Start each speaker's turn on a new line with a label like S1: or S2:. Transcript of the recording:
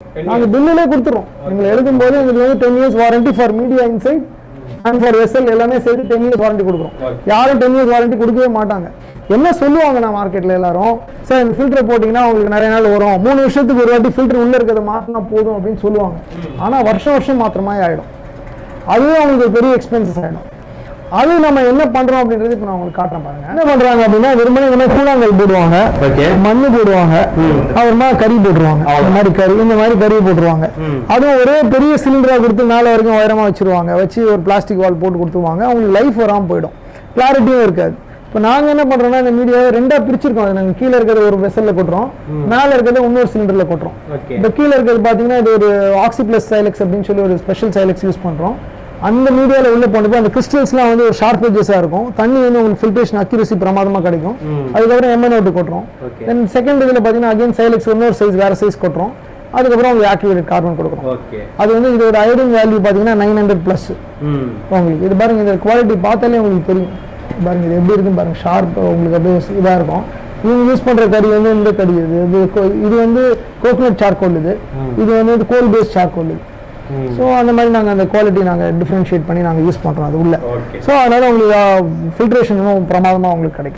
S1: நாங்கள் பில்லுலே கொடுத்துருவோம். நீங்கள் எழுதும்போது எங்களுக்கு வந்து 10 years warranty for media inside and for vessel எல்லாமே சேர்த்து 10 years வாரண்டி கொடுக்குறோம். யாரும் 10 years வாரண்டி கொடுக்கவே மாட்டாங்க. என்ன சொல்லுவாங்க நான் மார்க்கெட்டில் எல்லாரும், சார் இந்த ஃபில்டரை போட்டிங்கன்னா உங்களுக்கு நிறைய நாள் வரும், 3 வருஷத்துக்கு ஒரு வாட்டி ஃபில்டர் உள்ளே இருக்கிறத மாற்றினா போதும் அப்படின்னு சொல்லுவாங்க. ஆனால் வருஷம் மாத்திரமாய் ஆகிடும். அதுவே அவங்களுக்கு பெரிய எக்ஸ்பென்சஸ் ஆகிடும். அது நம்ம என்ன பண்றோம் அப்படின்றது இப்போ நான் உங்களுக்கு காட்டுறேன் பாருங்க. என்ன பண்றாங்க அப்படின்னா வெறுமனே இந்த மாதிரி கூழாங்கல் போடுவாங்க, மண்ணு போடுவாங்க, அப்புறமா கறி போட்டுருவாங்க, இந்த மாதிரி கறி போட்டுருவாங்க. அதுவும் ஒரே பெரிய சிலிண்டரா கொடுத்து மேலே வரைக்கும் உயரமா வச்சிருவாங்க, வச்சு ஒரு பிளாஸ்டிக் வால் போட்டு கொடுத்துருவாங்க. அவங்களுக்கு லைஃப் வராமல் போயிடும், கிளாரிட்டியும் இருக்காது. இப்போ நாங்கள் என்ன பண்றோம்னா இந்த மீடியாவை 2ஆ பிரிச்சிருக்கோம். நாங்கள் கீழே இருக்கிறது ஒரு வெசல்ல கொட்டுறோம், மேலே இருக்கிறது இன்னொரு சிலிண்டர்ல கொட்டுறோம். இப்போ கீழே இருக்கிறது பார்த்தீங்கன்னா இது ஒரு ஆக்சி பிளஸ் சைலெக்ஸ் அப்படின்னு சொல்லி ஒரு ஸ்பெஷல் சைலெக்ஸ் யூஸ் பண்றோம். அந்த மீடியாவில் உள்ள போனப்போ அந்த கிறிஸ்டல்ஸ்லாம் வந்து ஒரு ஷார்ப் எட்ஜஸாக இருக்கும். தண்ணி வந்து உங்களுக்கு ஃபில்ட்ரேஷன் அக்யூரசி பிரமாதமாக கிடைக்கும். அதுக்கப்புறம் MnO2 கொட்டுறோம். தென் செகண்ட் இதில் பார்த்தீங்கன்னா அகைன் சைலெக்ஸ் இன்னொரு சைஸ் வேறு சைஸ் கொட்டுறோம். அதுக்கப்புறம் உங்களுக்கு ஆக்டிவேட்டட் கார்பன் கொடுக்குறோம். அது வந்து இதோட அயோடின் வேல்யூ பார்த்தீங்கன்னா 900+ உங்களுக்கு. இது பாருங்க, இந்த குவாலிட்டி பார்த்தாலே உங்களுக்கு தெரியும். பாருங்க இது எப்படி இருக்குன்னு பாருங்க, ஷார்ப் உங்களுக்கு அப்படியே இதாக இருக்கும். இவங்க யூஸ் பண்ணுற கறி வந்து இந்த கறி இது வந்து கோகோனட் சார்கோல், இது வந்து கோல் பேஸ்ட் சார்கோல். ஸோ அந்த மாதிரி நாங்கள் அந்த குவாலிட்டி நாங்கள் டிஃப்ரென்ஷியேட் பண்ணி நாங்கள் யூஸ் பண்ணுறோம் அது உள்ள. ஸோ அதனால் உங்களுக்கு ஃபில்ட்ரேஷனும் பிரமாதமாக உங்களுக்கு கிடைக்கும்.